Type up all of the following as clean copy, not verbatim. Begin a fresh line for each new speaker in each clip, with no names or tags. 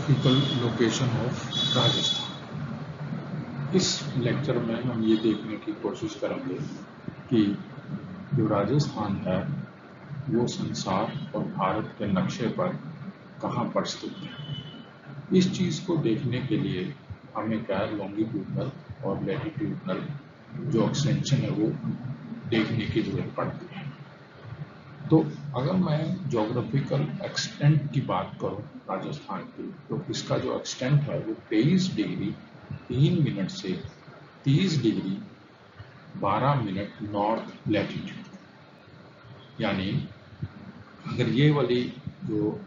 Geographical location of Rajasthan. इस lecture में हम ये देखने की कोशिश करेंगे कि जो राजस्थान है वो संसार और भारत के नक्शे पर कहाँ पर स्थित है। इस चीज़ को देखने के लिए हमें क्या लॉन्गिट्यूडनल और लैटिट्यूडनल जो एक्सटेंशन है वो देखने की जरूरत पड़ती है। तो अगर मैं जोग्राफिकल एक्सटेंट की बात करूं राजस्थान की, तो इसका जो एक्सटेंट है वो 23 डिग्री 3 मिनट से 30 डिग्री 12 मिनट नॉर्थ लैटिट्यूड, यानी अगर ये वाली जो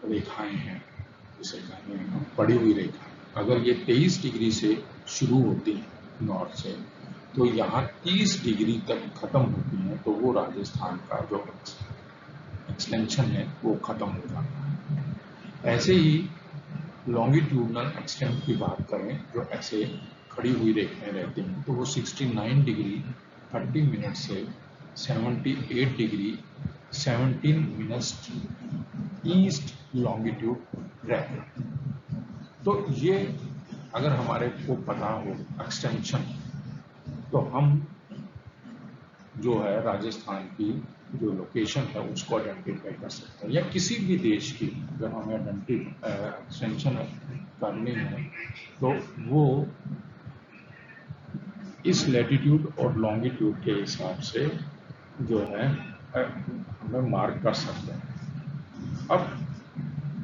रेखाएं हैं, जिसे कहते हैं पड़ी हुई रेखा, अगर ये 23 डिग्री से शुरू होती है नॉर्थ से, तो यहाँ 30 डिग्री तक खत्म होती है, तो वो राजस्थान का जो एक्सटेंशन है वो खत्म हो जाता है। ऐसे ही लॉन्गिट्यूडनल एक्सटेंट की बात करें, जो ऐसे खड़ी हुई रेखाएं रहती हैं, तो वो 69 डिग्री 30 मिनट से 78 डिग्री 17 मिनट ईस्ट लॉन्गिट्यूड रहते हैं। तो ये अगर हमारे को पता हो एक्सटेंशन, तो हम जो है राजस्थान की जो लोकेशन है उसको आइडेंटिफाई कर सकते हैं, या किसी भी देश की अगर हमें एक्सटेंशन करनी है तो वो इस लैटिट्यूड और लॉन्गिट्यूड के हिसाब से जो है हमें मार्क कर सकते हैं। अब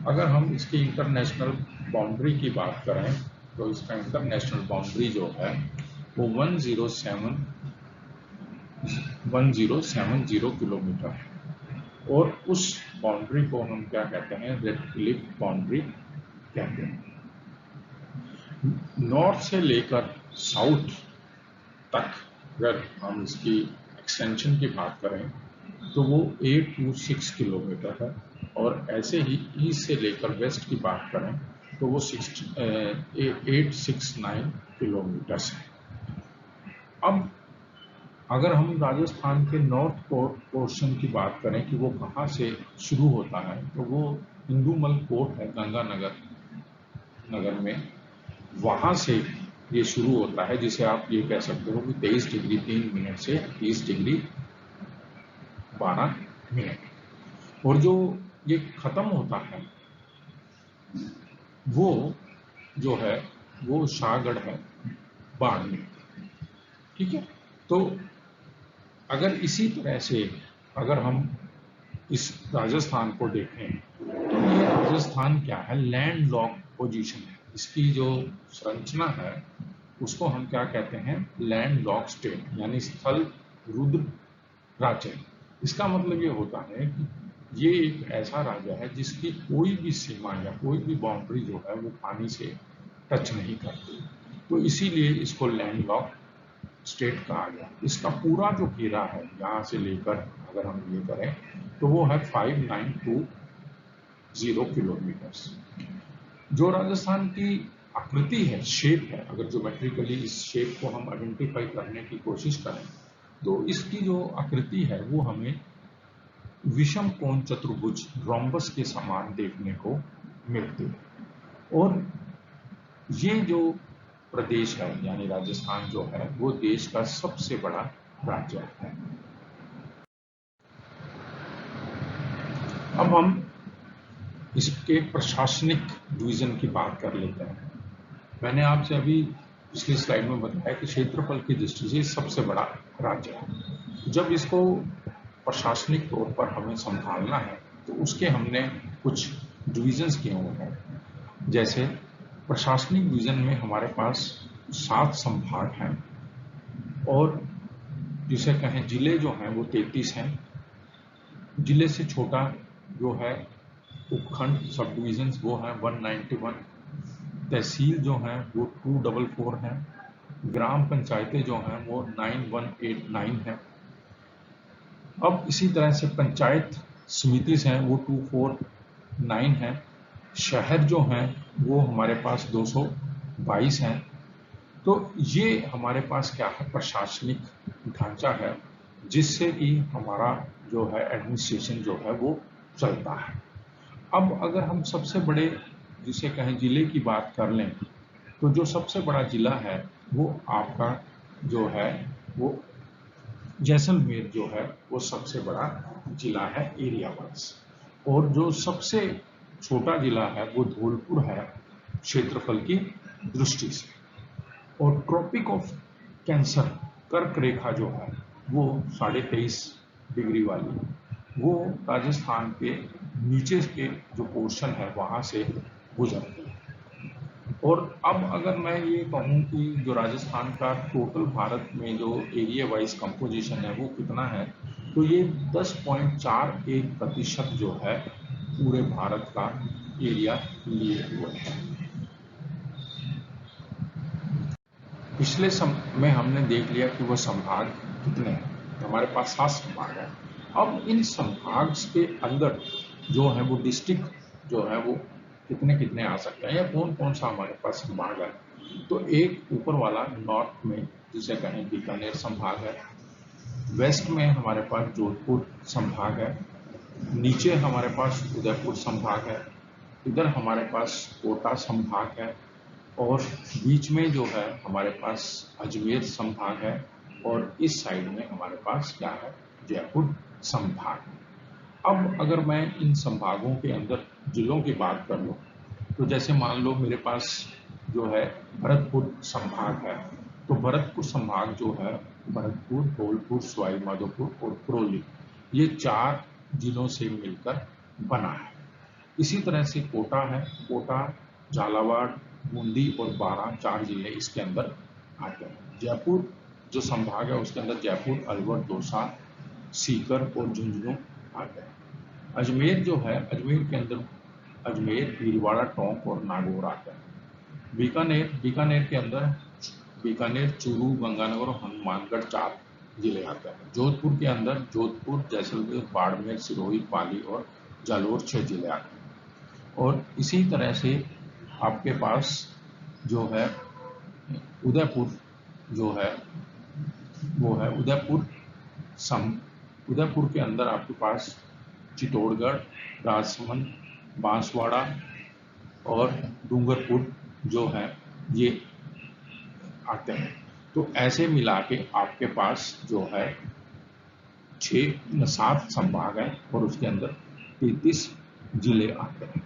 अगर हम इसकी इंटरनेशनल बाउंड्री की बात करें, तो इसका इंटरनेशनल बाउंड्री जो है वो 1070 किलोमीटर है, और उस बाउंड्री को हम क्या कहते हैं, रेड क्लिफ बाउंड्री कहते हैं। नॉर्थ से लेकर साउथ तक अगर हम इसकी एक्सटेंशन की बात करें तो वो 826 किलोमीटर है, और ऐसे ही ईस्ट से लेकर वेस्ट की बात करें तो वो 869 किलोमीटर है। अब अगर हम राजस्थान के नॉर्थ पोर्शन की बात करें कि वो कहाँ से शुरू होता है, तो वो इंदुमल कोट है गंगानगर में, वहाँ से ये शुरू होता है, जिसे आप ये कह सकते हो कि 23 डिग्री 3 मिनट से 30 डिग्री 12 मिनट, और जो ये खत्म होता है वो जो है वो शाहगढ़ है बाड़मेर। ठीक है, तो अगर इसी तरह से अगर हम इस राजस्थान को देखें, तो ये राजस्थान क्या है, लैंड लॉक पोजीशन है। इसकी जो संरचना है उसको हम क्या कहते हैं, लैंड लॉक स्टेट, यानी स्थल रुद्र राज्य। इसका मतलब ये होता है कि ये एक ऐसा राज्य है जिसकी कोई भी सीमा या कोई भी बाउंड्री जो है वो पानी से टच नहीं करती, तो इसीलिए इसको लैंड लॉक स्टेट कहा गया। इसका पूरा जो घेरा है यहाँ से लेकर अगर हम ये करें तो वो है 5920 किलोमीटर। जो राजस्थान की आकृति है, शेप है, अगर ज्योमेट्रिकली इस शेप को हम आइडेंटिफाई करने की कोशिश करें तो इसकी जो आकृति है वो हमें विषम कोण चतुर्भुज रोम्बस के समान देखने को मिलती है। और ये जो प्रदेश है यानी राजस्थान जो है वो देश का सबसे बड़ा राज्य है। अब हम इसके प्रशासनिक डिवीजन की बात कर लेते हैं। मैंने आपसे अभी पिछली स्लाइड में बताया कि क्षेत्रफल की दृष्टि से सबसे बड़ा राज्य है। जब इसको प्रशासनिक तौर पर हमें संभालना है तो उसके हमने कुछ डिविजन्स किए हुए हैं। जैसे प्रशासनिक डिवीजन में हमारे पास 7 संभाग हैं, और जिसे कहें जिले जो हैं वो 33 हैं। जिले से छोटा जो है उपखंड सब डिविजन्स वो हैं 191। तहसील जो हैं वो 244 हैं। ग्राम पंचायतें जो हैं वो 9189 हैं। अब इसी तरह से पंचायत समिति हैं वो 249 हैं। शहर जो हैं वो हमारे पास 222 हैं। तो ये हमारे पास क्या है, प्रशासनिक ढांचा है जिससे कि हमारा जो है एडमिनिस्ट्रेशन जो है वो चलता है। अब अगर हम सबसे बड़े जिसे कहें जिले की बात कर लें तो जो सबसे बड़ा जिला है वो आपका जो है वो जैसलमेर जो है वो सबसे बड़ा जिला है एरिया वाइज। और जो सबसे छोटा जिला है वो धौलपुर है क्षेत्रफल की दृष्टि से। और ट्रॉपिक ऑफ कैंसर कर्क रेखा जो है वो 23.5 डिग्री वाली वो राजस्थान के नीचे के जो पोर्शन है वहां से गुजरती है। और अब अगर मैं ये कहूँ कि जो राजस्थान का टोटल भारत में जो एरिया वाइज कंपोजिशन है वो कितना है, तो ये 10.41% जो है पूरे भारत का एरिया लिए हुए है। पिछले में हमने देख लिया कि वो संभाग कितने हैं, तो हमारे पास 7 संभाग है। अब इन संभाग के अंदर जो है वो डिस्ट्रिक्ट जो है वो कितने कितने आ सकते हैं या कौन कौन सा हमारे पास संभाग है। तो एक ऊपर वाला नॉर्थ में जिसे कहें बीकानेर संभाग है, वेस्ट में हमारे पास जोधपुर संभाग है, नीचे हमारे पास उदयपुर संभाग है, इधर हमारे पास कोटा संभाग है, और बीच में जो है हमारे पास अजमेर संभाग है, और इस साइड में हमारे पास क्या है, जयपुर संभाग। अब अगर मैं इन संभागों के अंदर जिलों की बात कर लूं तो जैसे मान लो मेरे पास जो है भरतपुर संभाग है, तो भरतपुर संभाग जो है भरतपुर, धौलपुर, सवाई माधोपुर और करौली ये 4 जिलों से मिलकर बना है। इसी तरह से कोटा है, कोटा, झालावाड़, बूंदी और बारां 4 जिले इसके अंदर आते हैं। जयपुर जो संभाग है उसके अंदर जयपुर, अलवर, दौसा, सीकर और झुंझुनू आते हैं। अजमेर जो है, अजमेर के अंदर अजमेर, भीलवाड़ा, टोंक और नागौर आते हैं। बीकानेर के अंदर बीकानेर, चूरू, गंगानगर और हनुमानगढ़ 4 जिले आते हैं। जोधपुर के अंदर जोधपुर, जैसलमेर, बाड़मेर, सिरोही, पाली और जालोर 6 जिले आते हैं। और इसी तरह से आपके पास जो है उदयपुर जो है वो है उदयपुर के अंदर आपके पास चित्तौड़गढ़, राजसमंद, बांसवाड़ा और डूंगरपुर जो है ये आते हैं। तो ऐसे मिला के आपके पास जो है 7 संभाग है और उसके अंदर 33 जिले आते हैं।